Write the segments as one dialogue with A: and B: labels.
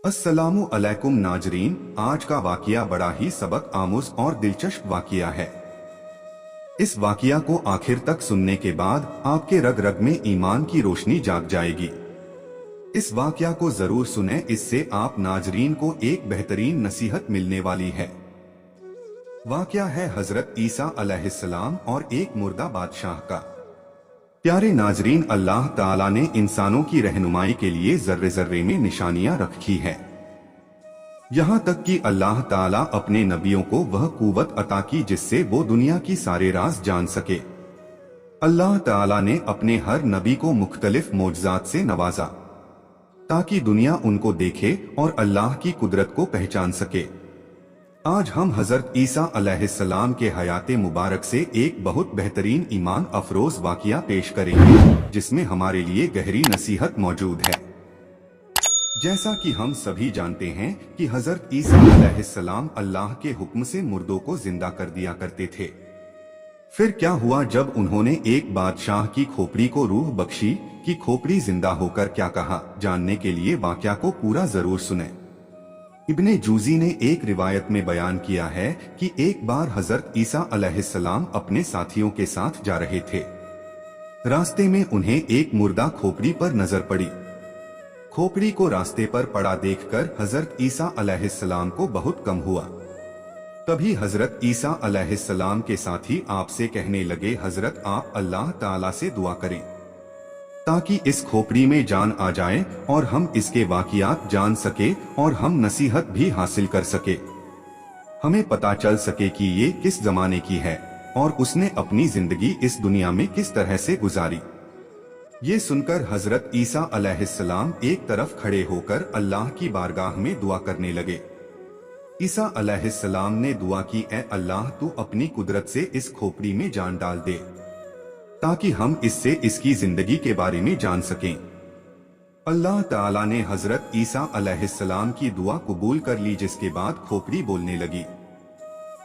A: अस्सलामु अलैकुम नाजरीन, आज का वाकया बड़ा ही सबक आमुज और दिलचस्प वाकया है। इस वाकया को आखिर तक सुनने के बाद आपके रग रग में ईमान की रोशनी जाग जाएगी। इस वाकया को जरूर सुने, इससे आप नाजरीन को एक बेहतरीन नसीहत मिलने वाली है। वाकया है हजरत ईसा अलैहिस्सलाम और एक मुर्दा बादशाह का। प्यारे नाजरीन, अल्लाह ताला ने इंसानों की रहनुमाई के लिए जर्रे जर्रे में निशानियां रखी है। यहाँ तक कि अल्लाह ताला अपने नबियों को वह कुव्वत अता की जिससे वो दुनिया की सारे राज जान सके। अल्लाह ताला ने अपने हर नबी को मुख्तलिफ मोजज़ात से नवाजा ताकि दुनिया उनको देखे और अल्लाह की कुदरत को पहचान सके। आज हम हजरत ईसा अलैहिस्सलाम के हयाते मुबारक से एक बहुत बेहतरीन ईमान अफरोज वाकया पेश करेंगे जिसमें हमारे लिए गहरी नसीहत मौजूद है। जैसा कि हम सभी जानते हैं कि हजरत ईसा अलैहिस्सलाम अल्लाह के हुक्म से मुर्दों को जिंदा कर दिया करते थे। फिर क्या हुआ जब उन्होंने एक बादशाह की खोपड़ी को रूह बख्शी कि खोपड़ी जिंदा होकर क्या कहा। जानने के लिए वाकया को पूरा जरूर सुने। इब्ने जूजी ने एक रिवायत में बयान किया है कि एक बार हजरत ईसा अलैहिस्सलाम अपने साथियों के साथ जा रहे थे। रास्ते में उन्हें एक मुर्दा खोपड़ी पर नजर पड़ी। खोपड़ी को रास्ते पर पड़ा देखकर हजरत ईसा अलैहिस्सलाम को बहुत गम हुआ। तभी हजरत ईसा अलैहिस्सलाम के साथी आपसे कहने लगे, हजरत आप अल्लाह ताला से दुआ करें ताकि इस खोपड़ी में जान आ जाए और हम इसके वाकियात जान सके और हम नसीहत भी हासिल कर सके। हमें पता चल सके कि ये किस जमाने की है और उसने अपनी जिंदगी इस दुनिया में किस तरह से गुजारी। ये सुनकर हजरत ईसा अलैहिस्सलाम एक तरफ खड़े होकर अल्लाह की बारगाह में दुआ करने लगे। ईसा अलैहिस्सलाम ने दुआ की, ऐ अल्लाह तू अपनी कुदरत से इस खोपड़ी में जान डाल दे ताकि हम इससे इसकी जिंदगी के बारे में जान सकें। अल्लाह ताला ने हजरत ईसा अलैहिस्सलाम की दुआ कबूल कर ली, जिसके बाद खोपड़ी बोलने लगी,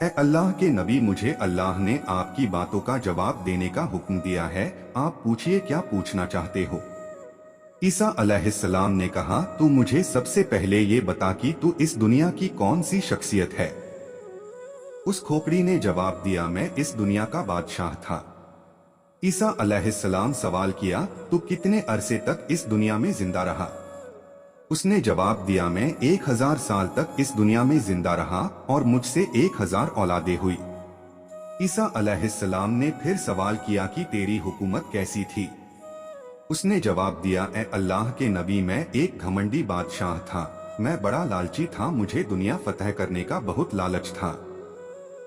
A: ऐ अल्लाह के नबी, मुझे अल्लाह ने आपकी बातों का जवाब देने का हुक्म दिया है। आप पूछिए क्या पूछना चाहते हो। ईसा अलैहिस्सलाम ने कहा, तू मुझे सबसे पहले ये बता कि तू इस दुनिया की कौन सी शख्सियत है। उस खोपड़ी ने जवाब दिया, मैं इस दुनिया का बादशाह था। ईसा अलैहिस्सलाम सवाल किया, तू कितने अरसे तक इस दुनिया में जिंदा रहा। उसने जवाब दिया, मैं 1000 साल तक इस दुनिया में जिंदा रहा और मुझसे 1000 औलादें हुई। ईसा अलैहिस्सलाम ने फिर सवाल किया कि तेरी हुकूमत कैसी थी। उसने जवाब दिया, ए अल्लाह के नबी, मैं एक घमंडी बादशाह था। मैं बड़ा लालची था, मुझे दुनिया फतह करने का बहुत लालच था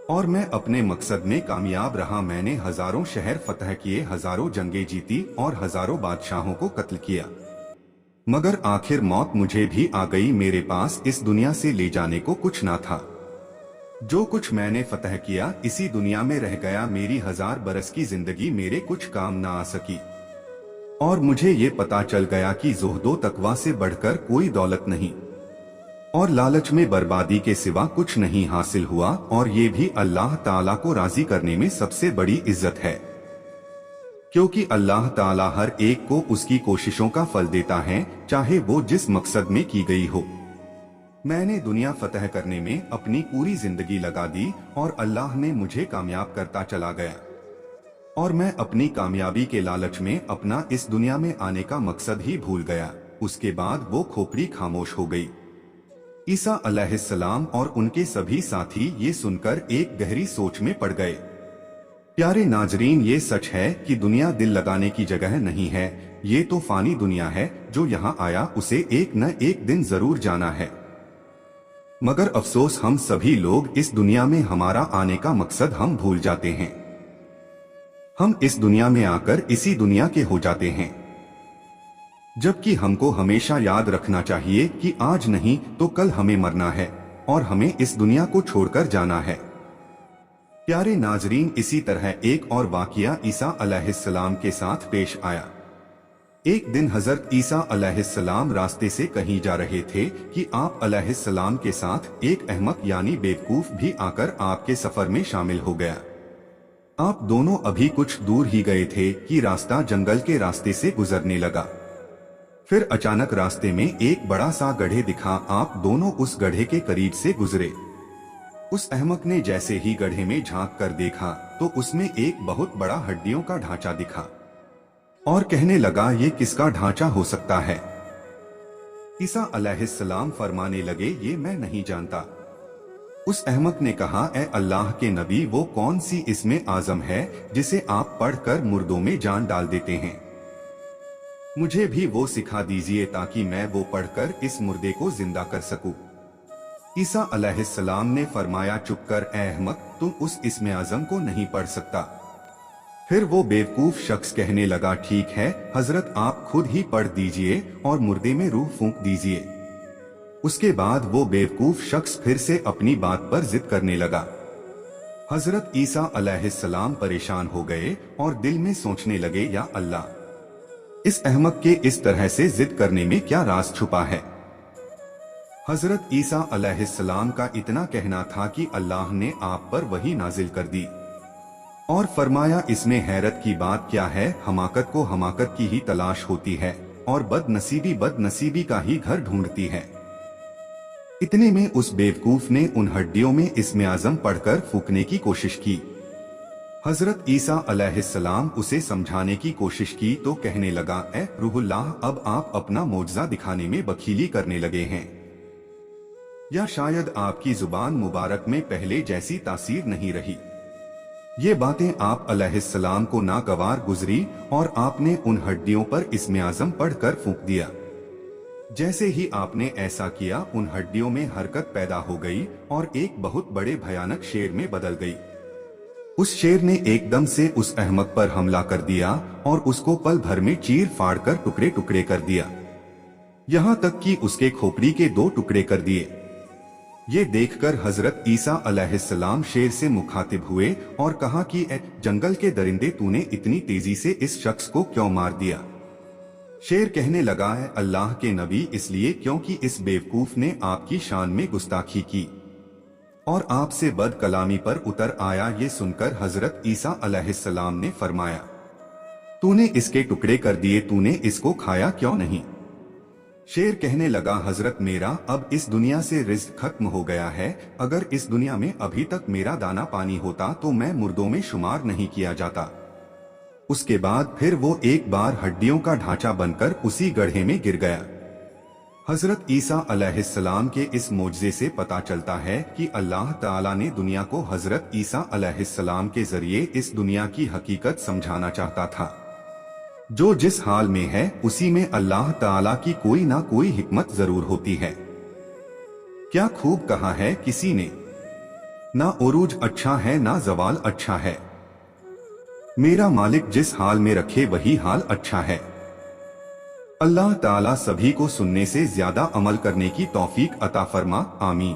A: और मैं अपने मकसद में कामयाब रहा। मैंने हजारों शहर फतह किए, हजारों जंगें जीती और हजारों बादशाहों को कत्ल किया, मगर आखिर मौत मुझे भी आ गई। मेरे पास इस दुनिया से ले जाने को कुछ ना था। जो कुछ मैंने फतह किया इसी दुनिया में रह गया। मेरी 1000 बरस की जिंदगी मेरे कुछ काम ना आ सकी और मुझे ये पता चल गया कि ज़ुहदो तकवा से बढ़कर कोई दौलत नहीं और लालच में बर्बादी के सिवा कुछ नहीं हासिल हुआ, और ये भी अल्लाह ताला को राजी करने में सबसे बड़ी इज्जत है, क्योंकि अल्लाह ताला हर एक को उसकी कोशिशों का फल देता है, चाहे वो जिस मकसद में की गई हो। मैंने दुनिया फतह करने में अपनी पूरी जिंदगी लगा दी और अल्लाह ने मुझे कामयाब करता चला गया और मैं अपनी कामयाबी के लालच में अपना इस दुनिया में आने का मकसद ही भूल गया। उसके बाद वो खोपड़ी खामोश हो गई। ईसा अलैहिस्सलाम और उनके सभी साथी ये सुनकर एक गहरी सोच में पड़ गए। प्यारे नाजरीन, ये सच है कि दुनिया दिल लगाने की जगह नहीं है। ये तो फानी दुनिया है, जो यहाँ आया उसे एक न एक दिन जरूर जाना है। मगर अफसोस, हम सभी लोग इस दुनिया में हमारा आने का मकसद हम भूल जाते हैं। हम इस दुनिया में आकर इसी दुनिया के हो जाते हैं, जबकि हमको हमेशा याद रखना चाहिए कि आज नहीं तो कल हमें मरना है और हमें इस दुनिया को छोड़कर जाना है। प्यारे नाजरीन, इसी तरह एक और वाकया ईसा अलैहिस्सलाम के साथ पेश आया। एक दिन हजरत ईसा अलैहिस्सलाम रास्ते से कहीं जा रहे थे कि आप अलैहिस्सलाम के साथ एक अहमक यानी बेवकूफ भी आकर आपके सफर में शामिल हो गया। आप दोनों अभी कुछ दूर ही गए थे कि रास्ता जंगल के रास्ते से गुजरने लगा। फिर अचानक रास्ते में एक बड़ा सा गड्ढे दिखा। आप दोनों उस गड्ढे के करीब से गुजरे। उस अहमक ने जैसे ही गड्ढे में झांक कर देखा तो उसमें एक बहुत बड़ा हड्डियों का ढांचा दिखा और कहने लगा, ये किसका ढांचा हो सकता है? ईसा अलैहिस्सलाम फरमाने लगे, ये मैं नहीं जानता। उस अहमक ने कहा, ए अल्लाह के नबी, वो कौन सी इसमें आजम है जिसे आप पढ़कर मुर्दों में जान डाल देते हैं? मुझे भी वो सिखा दीजिए ताकि मैं वो पढ़कर इस मुर्दे को जिंदा कर सकूं। ईसा अलैहिस्सलाम ने फरमाया, चुप कर ए अहमक, तुम उस इस्मे आजम को नहीं पढ़ सकता। फिर वो बेवकूफ शख्स कहने लगा, ठीक है हजरत, आप खुद ही पढ़ दीजिए और मुर्दे में रूह फूंक दीजिए। उसके बाद वो बेवकूफ शख्स फिर से अपनी बात पर जिद करने लगा। हजरत ईसा अलैहिस्सलाम परेशान हो गए और दिल में सोचने लगे, या अल्लाह, इस अहमक के इस तरह से जिद करने में क्या राज छुपा है? हजरत ईसा अलैहिस्सलाम का इतना कहना था कि अल्लाह ने आप पर वही नाजिल कर दी और फरमाया, इसमें हैरत की बात क्या है? हमाकत को हमाकत की ही तलाश होती है और बदनसीबी का ही घर ढूंढती है। इतने में उस बेवकूफ ने उन हड्डियों में इस्मे आजम पढ़कर फूकने की कोशिश की। हजरत ईसा अलैहिस्सलाम उसे समझाने की कोशिश की तो कहने लगा, ए रूहुल्लाह, अब आप अपना मोजज़ा दिखाने में बखीली करने लगे हैं, या शायद आपकी जुबान मुबारक में पहले जैसी तासीर नहीं रही। ये बातें आप अलैहिस्सलाम को नागवार गुजरी और आपने उन हड्डियों पर इस्मे आजम पढ़कर फूंक दिया। जैसे ही आपने ऐसा किया, उन हड्डियों में हरकत पैदा हो गई और एक बहुत बड़े भयानक शेर में बदल गई। उस शेर ने एकदम से उस अहमक पर हमला कर दिया और उसको पल भर में चीर फाड़ कर टुकड़े टुकड़े कर दिया, यहाँ तक कि उसके खोपड़ी के 2 टुकड़े कर दिए। ये देखकर हजरत ईसा अलैहिस्सलाम शेर से मुखातिब हुए और कहा कि ए जंगल के दरिंदे, तूने इतनी तेजी से इस शख्स को क्यों मार दिया? शेर कहने लगा, है अल्लाह के नबी, इसलिए क्योंकि इस बेवकूफ ने आपकी शान में गुस्ताखी की और आपसे बद कलामी पर उतर आया। ये सुनकर हजरत ईसा अलैहिस्सलाम ने फरमाया, तूने इसके टुकड़े कर दिए, तूने इसको खाया क्यों नहीं? शेर कहने लगा, हजरत, मेरा अब इस दुनिया से रिज़्क खत्म हो गया है। अगर इस दुनिया में अभी तक मेरा दाना पानी होता तो मैं मुर्दों में शुमार नहीं किया जाता। उसके बाद फिर वो एक बार हड्डियों का ढांचा बनकर उसी गड्ढे में गिर गया। हजरत ईसा अलैहिस्सलाम के इस मोजज़े से पता चलता है कि अल्लाह ताला ने दुनिया को हजरत ईसा अलैहिस्सलाम के जरिए इस दुनिया की हकीकत समझाना चाहता था। जो जिस हाल में है उसी में अल्लाह ताला की कोई ना कोई हिकमत जरूर होती है। क्या खूब कहा है किसी ने, ना उरूज अच्छा है ना जवाल अच्छा है, मेरा मालिक जिस हाल में रखे वही हाल अच्छा है। अल्लाह ताला सभी को सुनने से ज्यादा अमल करने की तौफीक अता फरमा। आमीन।